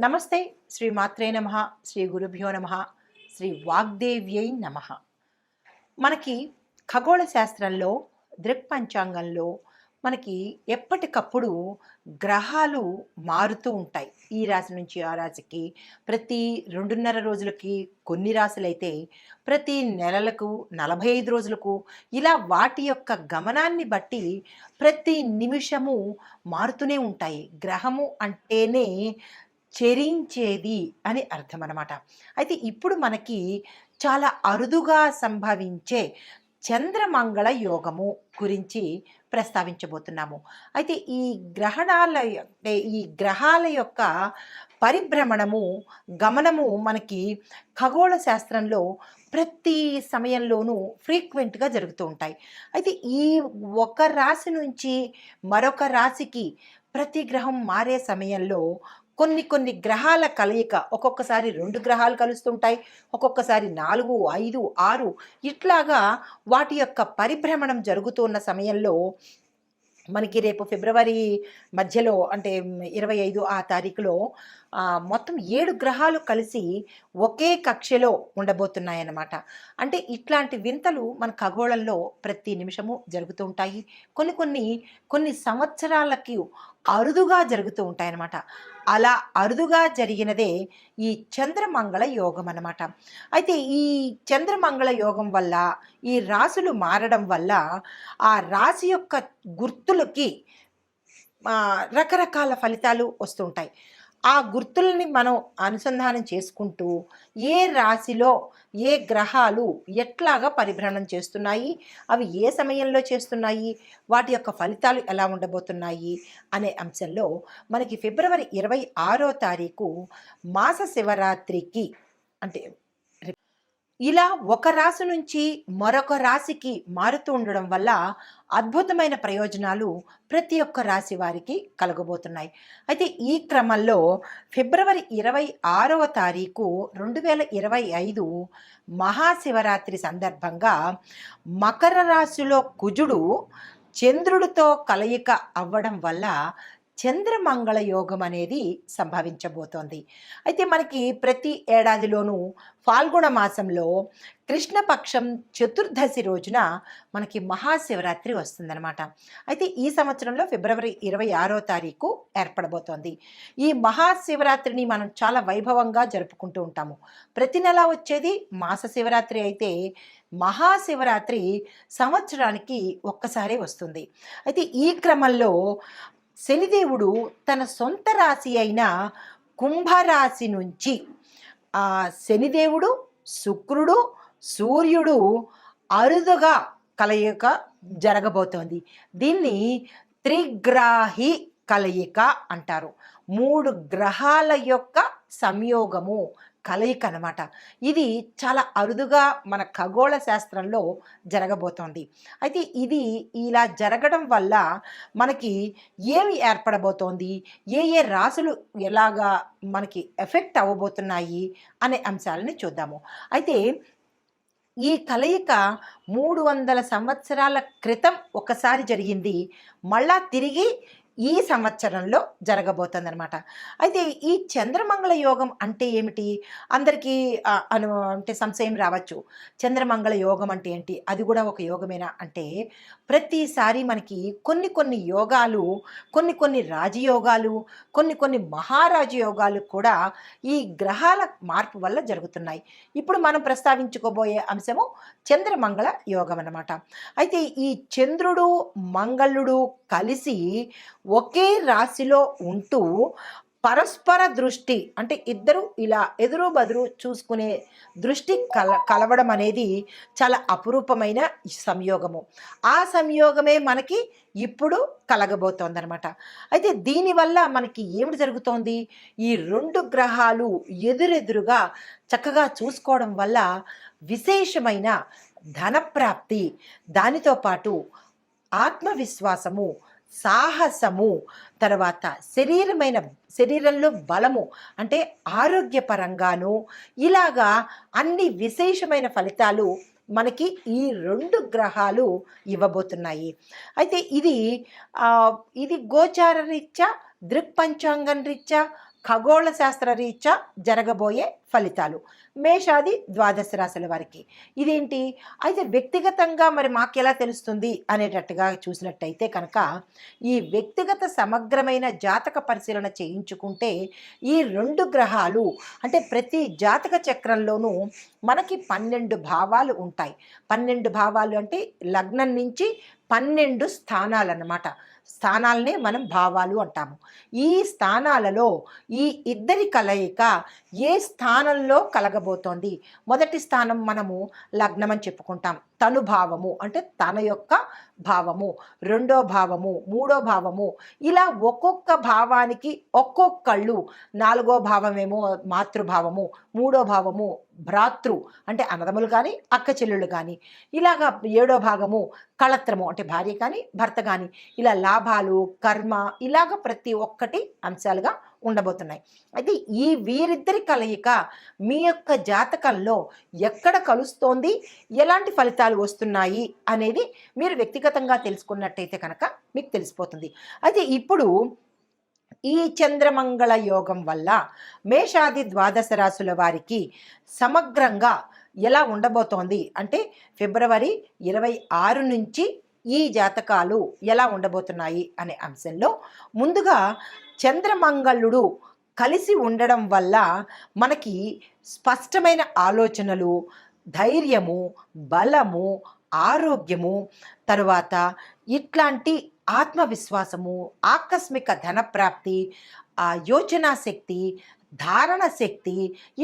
నమస్తే. శ్రీ మాత్రే నమః. శ్రీ గురుభ్యో నమః. శ్రీ వాగ్దేవ్యై నమః. మనకి ఖగోళ శాస్త్రంలో, దృక్పంచాంగంలో మనకి ఎప్పటికప్పుడు గ్రహాలు మారుతూ ఉంటాయి. ఈ రాశి నుంచి ఆ రాశికి, ప్రతి 2.5 రోజులకి కొన్ని రాశులైతే, ప్రతి నెలలకు, 45 రోజులకు ఇలా వాటి యొక్క గమనాన్ని బట్టి ప్రతి నిమిషము మారుతూనే ఉంటాయి. గ్రహము అంటేనే చెరించేది అని అర్థం అనమాట. అయితే ఇప్పుడు మనకి చాలా అరుదుగా సంభవించే చంద్రమంగళ యోగము గురించి ప్రస్తావించబోతున్నాము. అయితే ఈ గ్రహాల యొక్క పరిభ్రమణము, గమనము మనకి ఖగోళ శాస్త్రంలో ప్రతి సమయంలోనూ ఫ్రీక్వెంట్గా జరుగుతూ ఉంటాయి. అయితే ఈ ఒక రాశి నుంచి మరొక రాశికి ప్రతి గ్రహం మారే సమయంలో కొన్ని గ్రహాల కలయిక, ఒక్కొక్కసారి 2 గ్రహాలు కలుస్తుంటాయి, ఒక్కొక్కసారి 4, 5, 6 ఇట్లాగా వాటి యొక్క పరిభ్రమణం జరుగుతున్న సమయంలో మనకి రేపు ఫిబ్రవరి మధ్యలో అంటే 25 ఆ తారీఖులో మొత్తం 7 గ్రహాలు కలిసి ఒకే కక్షలో ఉండబోతున్నాయన్నమాట. అంటే ఇట్లాంటి వింతలు మన ఖగోళంలో ప్రతి నిమిషము జరుగుతూ ఉంటాయి. కొన్ని సంవత్సరాలకి అరుదుగా జరుగుతూ ఉంటాయన్నమాట. అలా అరుదుగా జరిగినదే ఈ చంద్రమంగళ యోగం అన్నమాట. అయితే ఈ చంద్రమంగళ యోగం వల్ల, ఈ రాశులు మారడం వల్ల ఆ రాశి యొక్క గుర్తులకి రకరకాల ఫలితాలు వస్తుంటాయి. ఆ గుర్తుల్ని మనం అనుసంధానం చేసుకుంటూ ఏ రాశిలో ఏ గ్రహాలు ఎట్లాగా పరిభ్రమణం చేస్తున్నాయి, అవి ఏ సమయంలో చేస్తున్నాయి, వాటి యొక్క ఫలితాలు ఎలా ఉండబోతున్నాయి అనే అంశంలో మనకి ఫిబ్రవరి 26వ తారీఖు మాస శివరాత్రికి, అంటే ఇలా ఒక రాశి నుంచి మరొక రాశికి మారుతూ ఉండడం వల్ల అద్భుతమైన ప్రయోజనాలు ప్రతి ఒక్క రాశి వారికి కలగబోతున్నాయి. అయితే ఈ క్రమంలో ఫిబ్రవరి 26వ తారీఖు 2025 మహాశివరాత్రి సందర్భంగా మకర రాశిలో కుజుడు చంద్రుడితో కలయిక అవ్వడం వల్ల చంద్రమంగళ యోగం అనేది సంభవించబోతోంది. అయితే మనకి ప్రతి ఏడాదిలోనూ ఫాల్గుణ మాసంలో కృష్ణపక్షం చతుర్దశి రోజున మనకి మహాశివరాత్రి వస్తుందన్నమాట. అయితే ఈ సంవత్సరంలో ఫిబ్రవరి 26వ తారీఖు ఏర్పడబోతోంది. ఈ మహాశివరాత్రిని మనం చాలా వైభవంగా జరుపుకుంటూ ఉంటాము. ప్రతి నెల వచ్చేది మాస శివరాత్రి అయితే, మహాశివరాత్రి సంవత్సరానికి ఒక్కసారే వస్తుంది. అయితే ఈ క్రమంలో శనిదేవుడు తన సొంత రాశి అయిన కుంభరాశి నుంచి శనిదేవుడు, శుక్రుడు, సూర్యుడు అరుదుగా కలయిక జరగబోతోంది. దీన్ని త్రిగ్రాహి కలయిక అంటారు. 3 గ్రహాల యొక్క సంయోగము, కలయిక అనమాట. ఇది చాలా అరుదుగా మన ఖగోళ శాస్త్రంలో జరగబోతోంది. అయితే ఇది ఇలా జరగడం వల్ల మనకి ఏమి ఏర్పడబోతోంది, ఏ రాశులు ఎలాగా మనకి ఎఫెక్ట్ అవ్వబోతున్నాయి అనే అంశాలని చూద్దాము. అయితే ఈ కలయిక 300 సంవత్సరాల క్రితం ఒకసారి జరిగింది, మళ్ళా తిరిగి ఈ సంవత్సరంలో జరగబోతుందన్నమాట. అయితే ఈ చంద్రమంగళ యోగం అంటే ఏమిటి? అందరికీ అంటే సంశయం రావచ్చు. చంద్రమంగళ యోగం అంటే ఏంటి? అది కూడా ఒక యోగమేనా అంటే, ప్రతిసారి మనకి కొన్ని యోగాలు, కొన్ని రాజయోగాలు, కొన్ని మహారాజ యోగాలు కూడా ఈ గ్రహాల మార్పు వల్ల జరుగుతున్నాయి. ఇప్పుడు మనం ప్రస్తావించుకోబోయే అంశము చంద్రమంగళ యోగం అన్నమాట. అయితే ఈ చంద్రుడు, మంగళుడు కలిసి ఒకే రాశిలో ఉంటూ పరస్పర దృష్టి, అంటే ఇద్దరు ఇలా ఎదురు బదురు చూసుకునే దృష్టి కలవడం అనేది చాలా అపురూపమైన సంయోగము. ఆ సంయోగమే మనకి ఇప్పుడు కలగబోతోందనమాట. అయితే దీనివల్ల మనకి ఏమిటి జరుగుతోంది? ఈ 2 గ్రహాలు ఎదురెదురుగా చక్కగా చూసుకోవడం వల్ల విశేషమైన ధనప్రాప్తి, దానితో పాటు ఆత్మవిశ్వాసము, సాహసము, తర్వాత శరీరంలో బలము, అంటే ఆరోగ్యపరంగాను ఇలాగా అన్ని విశేషమైన ఫలితాలు మనకి ఈ 2 గ్రహాలు ఇవ్వబోతున్నాయి. అయితే ఇది గోచార రీత్యా, దృక్పంచాంగం రీత్యా ఖగోళ శాస్త్ర రీత్యా జరగబోయే ఫలితాలు మేషాది ద్వాదశ రాశుల వారికి ఇదేంటి అయితే వ్యక్తిగతంగా మరి మాకెలా తెలుస్తుంది అనేటట్టుగా చూసినట్టయితే కనుక ఈ వ్యక్తిగత సమగ్రమైన జాతక పరిశీలన చేయించుకుంటే ఈ 2 గ్రహాలు అంటే ప్రతి జాతక చక్రంలోనూ మనకి 12 భావాలు ఉంటాయి. 12 భావాలు అంటే లగ్నం నుంచి 12 స్థానాలు అన్నమాట. స్థానాలనే మనం భావాలు అంటాము. ఈ స్థానాలలో ఈ ఇద్దరి కలయిక ఏ స్థానంలో కలగబోతోంది. మొదటి స్థానం మనము లగ్నం అని చెప్పుకుంటాం. తను భావము అంటే తన యొక్క భావము, రెండో భావము, మూడో భావము, ఇలా ఒక్కొక్క భావానికి ఒక్కొక్కళ్ళు. 4వ భావమేమో మాతృభావము, మూడో భావము భ్రాతృ అంటే అన్నదమ్ములు కానీ అక్క చెల్లెళ్ళు కానీ, ఇలాగా 7వ భాగము కళత్రము అంటే భార్య కానీ భర్త కానీ, ఇలా లాభాలు కర్మ ఇలాగ ప్రతి ఒక్కటి అంశాలుగా ఉండబోతున్నాయి. అయితే ఈ వీరిద్దరి కలయిక మీ యొక్క జాతకంలో ఎక్కడ కలుస్తోంది, ఎలాంటి ఫలితాలు వస్తున్నాయి అనేది మీరు వ్యక్తిగతంగా తెలుసుకున్నట్టయితే కనుక మీకు తెలిసిపోతుంది. అయితే ఇప్పుడు ఈ చంద్రమంగళ యోగం వల్ల మేషాది ద్వాదశ రాశుల వారికి సమగ్రంగా ఎలా ఉండబోతోంది అంటే ఫిబ్రవరి 26 నుంచి ఈ జాతకాలు ఎలా ఉండబోతున్నాయి అనే అంశంలో ముందుగా చంద్రమంగళుడు కలిసి ఉండడం వల్ల మనకి స్పష్టమైన ఆలోచనలు, ధైర్యము, బలము, ఆరోగ్యము, తరువాత ఇట్లాంటి ఆత్మవిశ్వాసము, ఆకస్మిక ధనప్రాప్తి, యోచనా శక్తి, ధారణ శక్తి,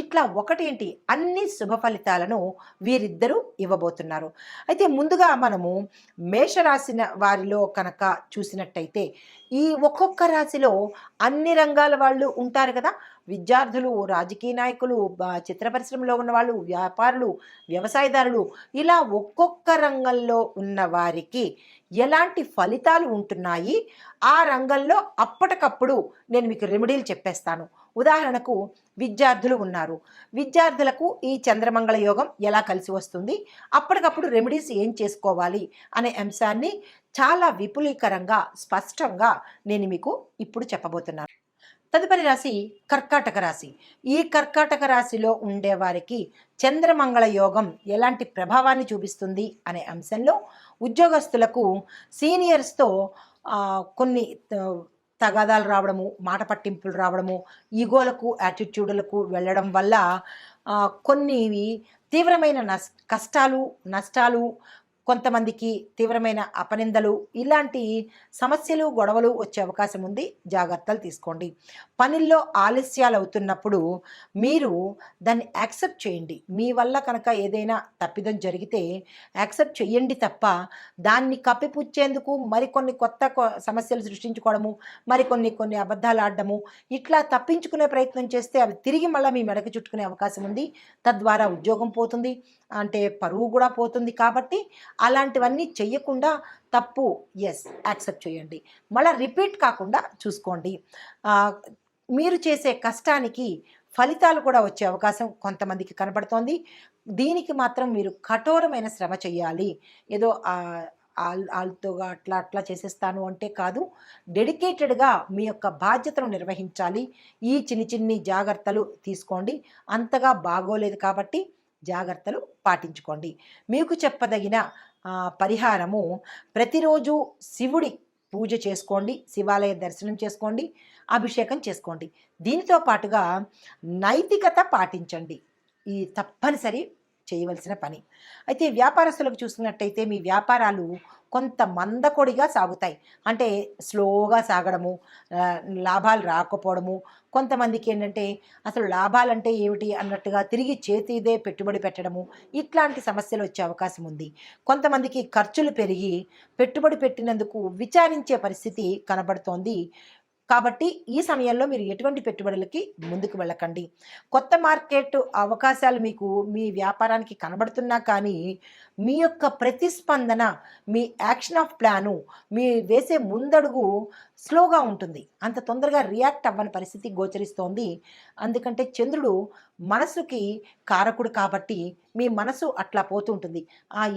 ఇట్లా ఒకటేంటి అన్ని శుభ ఫలితాలను వీరిద్దరూ ఇవ్వబోతున్నారు. అయితే ముందుగా మనము మేషరాశి వారిలో కనుక చూసినట్టయితే ఈ ఒక్కొక్క రాశిలో అన్ని రంగాల వాళ్ళు ఉంటారు కదా. విద్యార్థులు, రాజకీయ నాయకులు, చిత్ర పరిశ్రమలో ఉన్నవాళ్ళు, వ్యాపారులు, వ్యవసాయదారులు, ఇలా ఒక్కొక్క రంగంలో ఉన్న వారికి ఎలాంటి ఫలితాలు ఉంటున్నాయి ఆ రంగంలో అప్పటికప్పుడు నేను మీకు రెమెడీలు చెప్పేస్తాను. ఉదాహరణకు విద్యార్థులు ఉన్నారు. విద్యార్థులకు ఈ చంద్రమంగళ యోగం ఎలా కలిసి వస్తుంది, అప్పటికప్పుడు రెమెడీస్ ఏం చేసుకోవాలి అనే అంశాన్ని చాలా విపులీకరంగా స్పష్టంగా నేను మీకు ఇప్పుడు చెప్పబోతున్నాను. తదుపరి రాశి కర్కాటక రాశి. ఈ కర్కాటక రాశిలో ఉండేవారికి చంద్రమంగళ యోగం ఎలాంటి ప్రభావాన్ని చూపిస్తుంది అనే అంశంలో ఉద్యోగస్తులకు సీనియర్స్తో కొన్ని తగాదాలు రావడము, మాట పట్టింపులు రావడము, ఈగోలకు యాటిట్యూడ్లకు వెళ్ళడం వల్ల కొన్ని తీవ్రమైన కష్టాలు, నష్టాలు, కొంతమందికి తీవ్రమైన అపనిందలు, ఇలాంటి సమస్యలు, గొడవలు వచ్చే అవకాశం ఉంది. జాగ్రత్తలు తీసుకోండి. పనుల్లో ఆలస్యాలు అవుతున్నప్పుడు మీరు దాన్ని యాక్సెప్ట్ చేయండి. మీ వల్ల కనుక ఏదైనా తప్పిదం జరిగితే యాక్సెప్ట్ చేయండి తప్ప దాన్ని కప్పిపుచ్చేందుకు మరికొన్ని కొత్త సమస్యలు సృష్టించుకోవడము, కొన్ని అబద్ధాలు ఆడడము, ఇట్లా తప్పించుకునే ప్రయత్నం చేస్తే అవి తిరిగి మళ్ళీ మీ మెడకు చుట్టుకునే అవకాశం ఉంది. తద్వారా ఉద్యోగం పోతుంది, అంటే పరువు కూడా పోతుంది. కాబట్టి అలాంటివన్నీ చెయ్యకుండా తప్పు యాక్సెప్ట్ చేయండి. మళ్ళీ రిపీట్ కాకుండా చూసుకోండి. మీరు చేసే కష్టానికి ఫలితాలు కూడా వచ్చే అవకాశం కొంతమందికి కనబడుతోంది. దీనికి మాత్రం మీరు కఠోరమైన శ్రమ చేయాలి. ఏదో ఆల్తోగా అట్లా చేసేస్తాను అంటే కాదు. డెడికేటెడ్గా మీ యొక్క బాధ్యతను నిర్వహించాలి. ఈ చిన్ని జాగ్రత్తలు తీసుకోండి. అంతగా బాగోలేదు కాబట్టి జాగ్రత్తలు పాటించుకోండి. మీకు చెప్పదగిన పరిహారము ప్రతిరోజు శివుడి పూజ చేసుకోండి, శివాలయ దర్శనం చేసుకోండి, అభిషేకం చేసుకోండి. దీనితో పాటుగా నైతికత పాటించండి. ఈ తప్పనిసరి చేయవలసిన పని. అయితే వ్యాపారస్తులకు చూసుకున్నట్టయితే మీ వ్యాపారాలు కొంత మందకొడిగా సాగుతాయి. అంటే స్లోగా సాగడము, లాభాలు రాకపోవడము, కొంతమందికి ఏంటంటే అసలు లాభాలంటే ఏమిటి అన్నట్టుగా తిరిగి చేతిదే పెట్టుబడి పెట్టడము, ఇట్లాంటి సమస్యలు వచ్చే అవకాశం ఉంది. కొంతమందికి ఖర్చులు పెరిగి పెట్టుబడి పెట్టినందుకు విచారించే పరిస్థితి కనబడుతోంది. కాబట్టి ఈ సమయంలో మీరు ఎటువంటి పెట్టుబడులకి ముందుకు వెళ్ళకండి. కొత్త మార్కెట్ అవకాశాలు మీకు మీ వ్యాపారానికి కనబడుతున్నా కానీ మీ యొక్క ప్రతిస్పందన, మీ యాక్షన్ ఆఫ్ ప్లాను, మీ వేసే ముందడుగు స్లోగా ఉంటుంది. అంత తొందరగా రియాక్ట్ అవ్వని పరిస్థితి గోచరిస్తోంది. అందుకంటే చంద్రుడు మనసుకి కారకుడు కాబట్టి మీ మనసు అట్లా పోతూ ఉంటుంది.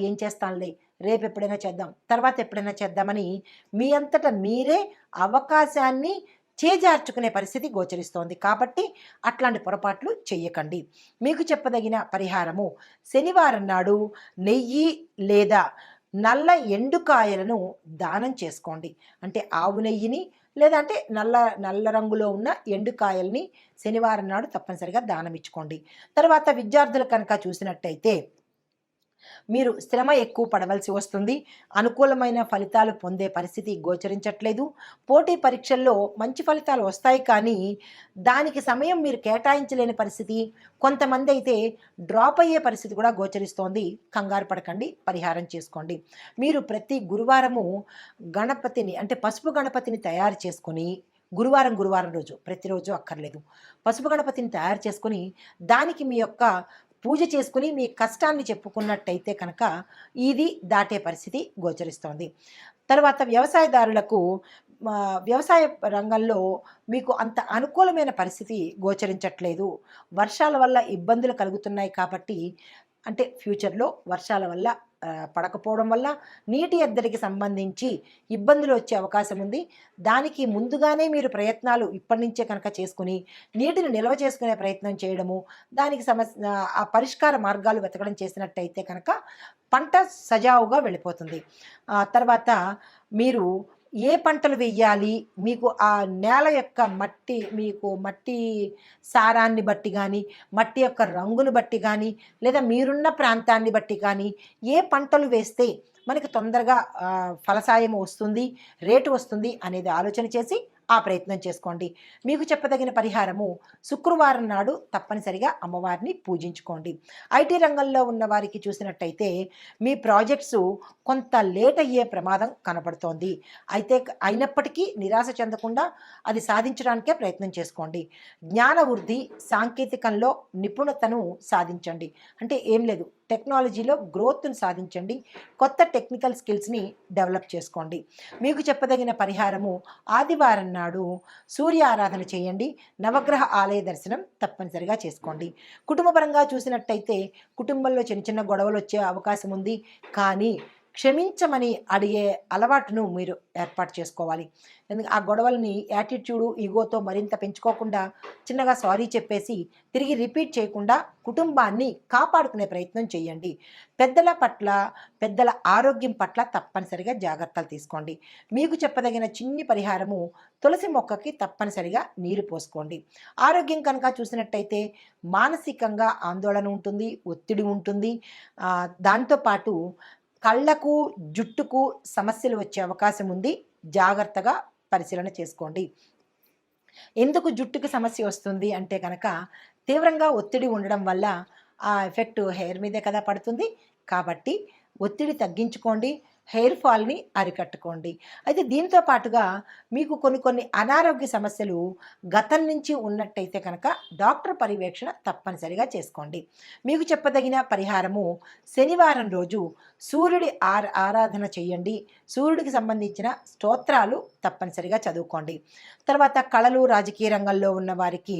ఏం చేస్తానులే, రేపు ఎప్పుడైనా చేద్దాం, తర్వాత ఎప్పుడైనా చేద్దామని మీ అంతటా మీరే అవకాశాన్ని చేజార్చుకునే పరిస్థితి గోచరిస్తోంది. కాబట్టి అట్లాంటి పొరపాట్లు చెయ్యకండి. మీకు చెప్పదగిన పరిహారము, శనివారం నాడు నెయ్యి లేదా నల్ల ఎండుకాయలను దానం చేసుకోండి. అంటే ఆవు నెయ్యిని లేదా అంటే నల్ల నల్ల రంగులో ఉన్న ఎండుకాయల్ని శనివారం నాడు తప్పనిసరిగా దానం ఇచ్చుకోండి. తర్వాత విద్యార్థులు కనుక చూసినట్టయితే మీరు శ్రమ ఎక్కువ పడవలసి వస్తుంది. అనుకూలమైన ఫలితాలు పొందే పరిస్థితి గోచరించట్లేదు. పోటీ పరీక్షల్లో మంచి ఫలితాలు వస్తాయి, కానీ దానికి సమయం మీరు కేటాయించలేని పరిస్థితి. కొంతమంది అయితే డ్రాప్ అయ్యే పరిస్థితి కూడా గోచరిస్తోంది. కంగారు పడకండి, పరిహారం చేసుకోండి. మీరు ప్రతి గురువారము గణపతిని అంటే పసుపు గణపతిని తయారు చేసుకొని గురువారం రోజు, ప్రతిరోజు అక్కర్లేదు, పసుపు గణపతిని తయారు చేసుకొని దానికి మీ యొక్క పూజ చేసుకుని మీ కష్టాన్ని చెప్పుకున్నట్టయితే కనుక ఇది దాటే పరిస్థితి గోచరిస్తోంది. తర్వాత వ్యవసాయదారులకు వ్యవసాయ రంగంలో మీకు అంత అనుకూలమైన పరిస్థితి గోచరించట్లేదు. వర్షాల వల్ల ఇబ్బందులు కలుగుతున్నాయి. కాబట్టి అంటే ఫ్యూచర్లో వర్షాల వల్ల పడకపోవడం వల్ల నీటి ఎద్దడికి సంబంధించి ఇబ్బందులు వచ్చే అవకాశం ఉంది. దానికి ముందుగానే మీరు ప్రయత్నాలు ఇప్పటి నుంచే కనుక చేసుకుని నీటిని నిల్వ చేసుకునే ప్రయత్నం చేయడము, దానికి ఆ పరిష్కార మార్గాలు వెతకడం చేసినట్టయితే కనుక పంట సజావుగా వెళ్ళిపోతుంది. తర్వాత మీరు ఏ పంటలు వేయాలి, మీకు ఆ నేల యొక్క మట్టి సారాన్ని బట్టి కానీ, మట్టి యొక్క రంగును బట్టి కానీ, లేదా మీరున్న ప్రాంతాన్ని బట్టి కానీ ఏ పంటలు వేస్తే మనకి తొందరగా ఫలసాయం వస్తుంది, రేటు వస్తుంది అనేది ఆలోచన చేసి ఆ ప్రయత్నం చేసుకోండి. మీకు చెప్పదగిన పరిహారము, శుక్రవారం నాడు తప్పనిసరిగా అమ్మవారిని పూజించుకోండి. ఐటీ రంగంలో ఉన్న వారికి చూసినట్టయితే మీ ప్రాజెక్ట్స్ కొంత లేట్ అయ్యే ప్రమాదం కనపడుతోంది. అయినప్పటికీ నిరాశ చెందకుండా అది సాధించడానికే ప్రయత్నం చేసుకోండి. జ్ఞాన వృద్ధి, సాంకేతికంలో నిపుణతను సాధించండి. అంటే ఏం లేదు, టెక్నాలజీలో గ్రోత్ను సాధించండి. కొత్త టెక్నికల్ స్కిల్స్ని డెవలప్ చేసుకోండి. మీకు చెప్పదగిన పరిహారము, ఆదివారం నాడు సూర్య ఆరాధన చేయండి. నవగ్రహ ఆలయ దర్శనం తప్పనిసరిగా చేసుకోండి. కుటుంబపరంగా చూసినట్టయితే కుటుంబంలో చిన్న చిన్న గొడవలు వచ్చే అవకాశం ఉంది, కానీ క్షమించమని అడిగే అలవాటును మీరు ఏర్పాటు చేసుకోవాలి. ఎందుకంటే ఆ గొడవల్ని యాటిట్యూడు, ఈగోతో మరింత పెంచుకోకుండా చిన్నగా సారీ చెప్పేసి తిరిగి రిపీట్ చేయకుండా కుటుంబాన్ని కాపాడుకునే ప్రయత్నం చేయండి. పెద్దల ఆరోగ్యం పట్ల తప్పనిసరిగా జాగ్రత్తలు తీసుకోండి. మీకు చెప్పదగిన చిన్ని పరిహారము, తులసి మొక్కకి తప్పనిసరిగా నీరు పోసుకోండి. ఆరోగ్యం కనుక చూసినట్టయితే మానసికంగా ఆందోళన ఉంటుంది, ఒత్తిడి ఉంటుంది. దాంతోపాటు కళ్ళకు, జుట్టుకు సమస్యలు వచ్చే అవకాశం ఉంది. జాగ్రత్తగా పరిశీలన చేసుకోండి. ఎందుకు జుట్టుకి సమస్య వస్తుంది అంటే కనుక తీవ్రంగా ఒత్తిడి ఉండడం వల్ల ఆ ఎఫెక్ట్ హెయిర్ మీదే కదా పడుతుంది. కాబట్టి ఒత్తిడి తగ్గించుకోండి, హెయిర్ ఫాల్ని అరికట్టుకోండి. అయితే దీంతో పాటుగా మీకు కొన్ని అనారోగ్య సమస్యలు గతం నుంచి ఉన్నట్టయితే కనుక డాక్టర్ పర్యవేక్షణ తప్పనిసరిగా చేసుకోండి. మీకు చెప్పదగిన పరిహారము, శనివారం రోజు సూర్యుడి ఆరాధన చేయండి. సూర్యుడికి సంబంధించిన స్తోత్రాలు తప్పనిసరిగా చదువుకోండి. తర్వాత కళలు, రాజకీయ రంగంలో ఉన్న వారికి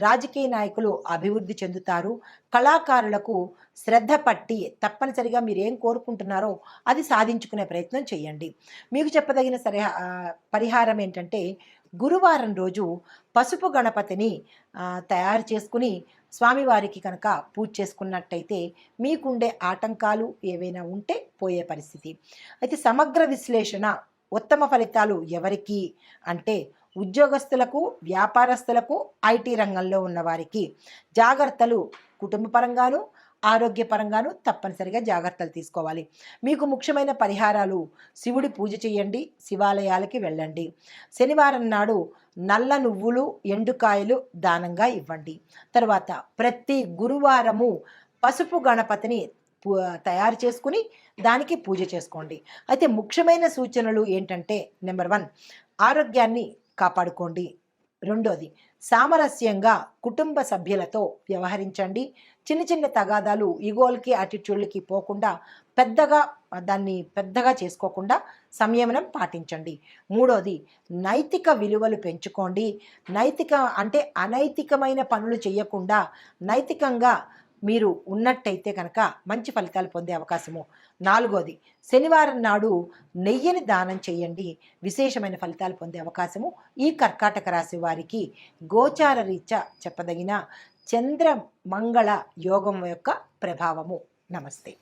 రాజకీయ నాయకులు అభివృద్ధి చెందుతారు. కళాకారులకు శ్రద్ధ పట్టి తప్పనిసరిగా మీరు ఏం కోరుకుంటున్నారో అది సాధించుకునే ప్రయత్నం చేయండి. మీకు చెప్పదగిన పరిహారం ఏంటంటే, గురువారం రోజు పసుపు గణపతిని తయారు చేసుకుని స్వామివారికి కనుక పూజ చేసుకున్నట్టయితే మీకుండే ఆటంకాలు ఏవైనా ఉంటే పోయే పరిస్థితి. అయితే సమగ్ర విశ్లేషణ, ఉత్తమ ఫలితాలు ఎవరికి అంటే ఉద్యోగస్తులకు, వ్యాపారస్తులకు, ఐటీ రంగంలో ఉన్నవారికి. జాగ్రత్తలు కుటుంబపరంగాను, ఆరోగ్యపరంగాను తప్పనిసరిగా జాగ్రత్తలు తీసుకోవాలి. మీకు ముఖ్యమైన పరిహారాలు, శివుడి పూజ చేయండి, శివాలయాలకి వెళ్ళండి. శనివారం నాడు నల్ల నువ్వులు, ఎండుకాయలు దానంగా ఇవ్వండి. తర్వాత ప్రతి గురువారము పసుపు గణపతిని తయారు చేసుకుని దానికి పూజ చేసుకోండి. అయితే ముఖ్యమైన సూచనలు ఏంటంటే, నెంబర్ 1, ఆరోగ్యాన్ని కాపాడుకోండి. రెండోది, సామరస్యంగా కుటుంబ సభ్యులతో వ్యవహరించండి. చిన్న చిన్న తగాదాలు, ఈగోలకి, యాటిట్యూడ్లకి పోకుండా దాన్ని పెద్దగా చేసుకోకుండా సంయమనం పాటించండి. మూడోది, నైతిక విలువలు పెంచుకోండి. అనైతికమైన పనులు చేయకుండా నైతికంగా మీరు ఉన్నట్టయితే కనుక మంచి ఫలితాలు పొందే అవకాశము. 4వది, శనివారం నాడు నెయ్యిని దానం చేయండి, విశేషమైన ఫలితాలు పొందే అవకాశము ఈ కర్కాటక రాశి వారికి గోచార రీత్యా చెప్పదగిన చంద్ర మంగళ యోగం యొక్క ప్రభావము. నమస్తే.